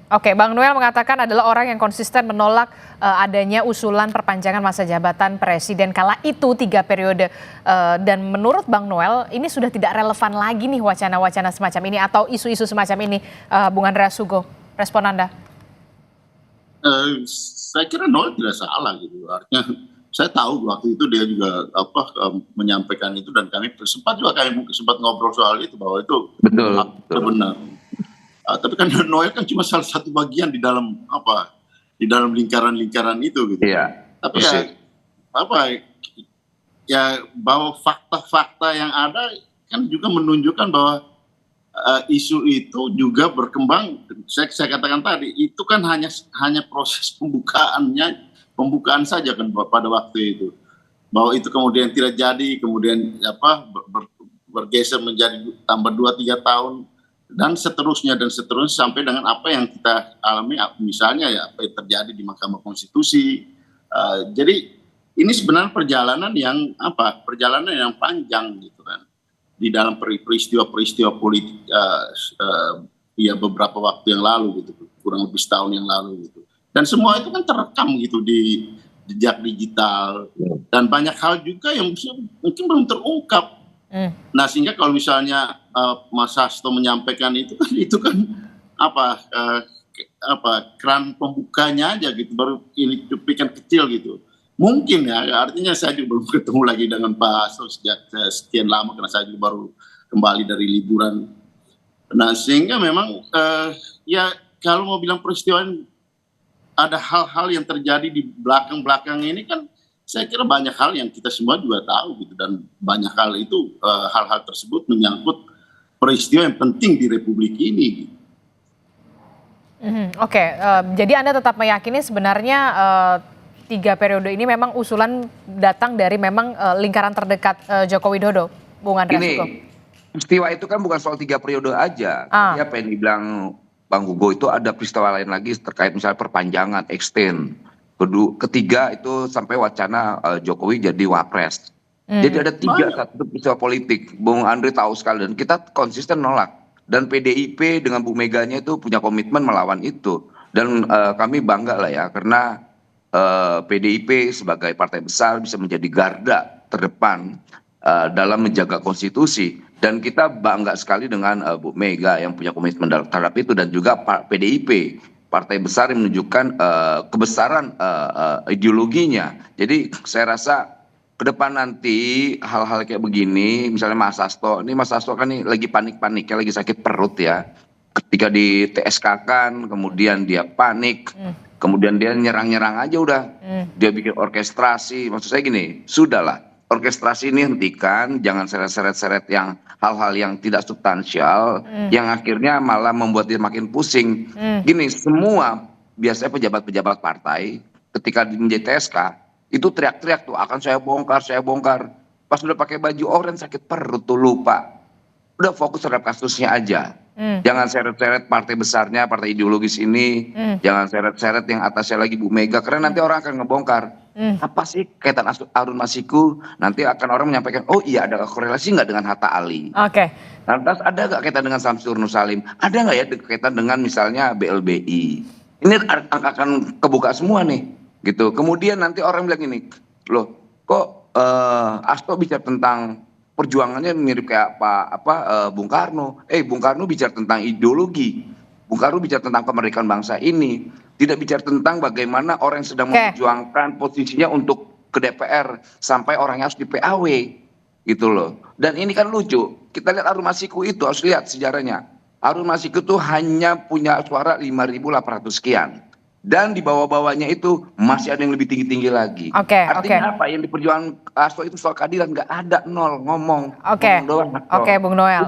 Oke, Bang Noel mengatakan adalah orang yang konsisten menolak adanya usulan perpanjangan masa jabatan presiden kala itu 3 periode. Dan menurut Bang Noel, ini sudah tidak relevan lagi nih wacana-wacana semacam ini atau isu-isu semacam ini, Bung Andreas Hugo. Respon Anda? Saya kira Noel tidak salah gitu. Artinya saya tahu waktu itu dia juga menyampaikan itu dan kami sempat ngobrol soal itu bahwa itu Betul. benar. Tapi kan Noel kan cuma salah satu bagian di dalam lingkaran-lingkaran itu gitu. Iya. Tapi ya bahwa fakta-fakta yang ada kan juga menunjukkan bahwa isu itu juga berkembang. Saya katakan tadi itu kan hanya proses pembukaan saja kan pada waktu itu, bahwa itu kemudian tidak jadi, kemudian bergeser menjadi tambah 2-3 tahun dan seterusnya sampai dengan apa yang kita alami, misalnya ya apa yang terjadi di Mahkamah Konstitusi. Jadi ini sebenarnya perjalanan yang panjang gitu kan di dalam peristiwa-peristiwa politik ya beberapa waktu yang lalu gitu, kurang lebih setahun yang lalu gitu. Dan semua itu kan terekam gitu di jejak digital dan banyak hal juga yang mungkin belum terungkap. Nah sehingga kalau misalnya Mas Hasto menyampaikan itu kan keran pembukanya aja gitu, baru ini cuplikan kecil gitu. Mungkin ya, artinya saya juga belum ketemu lagi dengan Pak Hasto sejak sekian lama karena saya juga baru kembali dari liburan. Nah sehingga memang ya kalau mau bilang peristiwa ini, ada hal-hal yang terjadi di belakang ini kan saya kira banyak hal yang kita semua juga tahu gitu, dan banyak hal itu hal-hal tersebut menyangkut peristiwa yang penting di Republik ini. Oke, jadi Anda tetap meyakini sebenarnya 3 periode ini memang usulan datang dari memang lingkaran terdekat Joko Widodo, Bung Andreas Hugo? Peristiwa itu kan bukan soal 3 periode aja. Tadi apa yang dibilang Bang Hugo itu ada peristiwa lain lagi terkait misalnya perpanjangan, extend. Ketiga itu sampai wacana Jokowi jadi wapres. Jadi ada 3 satu peristiwa politik. Bung Andre tahu sekali dan kita konsisten nolak. Dan PDIP dengan Bu Meganya itu punya komitmen melawan itu. Dan kami bangga lah ya karena PDIP sebagai partai besar bisa menjadi garda terdepan dalam menjaga konstitusi. Dan kita bangga sekali dengan Bu Mega yang punya komitmen terhadap itu, dan juga PDIP. Partai besar yang menunjukkan kebesaran ideologinya. Jadi saya rasa ke depan nanti hal-hal kayak begini, misalnya Mas Hasto kan nih lagi panik-paniknya, lagi sakit perut ya. Ketika di TSK kan, kemudian dia panik, kemudian dia nyerang-nyerang aja udah. Dia bikin orkestrasi, maksud saya gini, sudahlah. Orkestrasi ini hentikan, jangan seret-seret yang hal-hal yang tidak substansial, yang akhirnya malah membuat dia makin pusing. Gini, semua biasanya pejabat-pejabat partai ketika menjadi TSK itu teriak-teriak tuh, akan saya bongkar. Pas udah pakai baju oranye sakit perut tuh lupa. Udah fokus terhadap kasusnya aja. Jangan seret-seret partai besarnya, partai ideologis ini. Jangan seret-seret yang atasnya lagi Bu Mega, karena nanti orang akan ngebongkar. Apa sih kaitan Harun Masiku? Nanti akan orang menyampaikan, oh iya ada korelasi nggak dengan Hatta Ali? Oke. Lantas ada nggak kaitan dengan Samsur Nur Salim? Ada nggak ya kaitan dengan misalnya BLBI? Ini akan kebuka semua nih, gitu. Kemudian nanti orang bilang ini, loh kok Hasto bicara tentang perjuangannya mirip kayak Bung Karno. Bung Karno bicara tentang ideologi. Bung Karno bicara tentang kemerdekaan bangsa ini. Tidak bicara tentang bagaimana orang yang sedang memperjuangkan posisinya untuk ke DPR sampai orangnya harus di PAW. Gitu loh. Dan ini kan lucu. Kita lihat Harun Masiku itu, harus lihat sejarahnya. Harun Masiku itu hanya punya suara 5.800 sekian. Dan di bawah-bawahnya itu masih ada yang lebih tinggi-tinggi lagi. Artinya apa? Yang diperjuangkan Hasto itu soal keadilan nggak ada, nol ngomong. Bung Noel.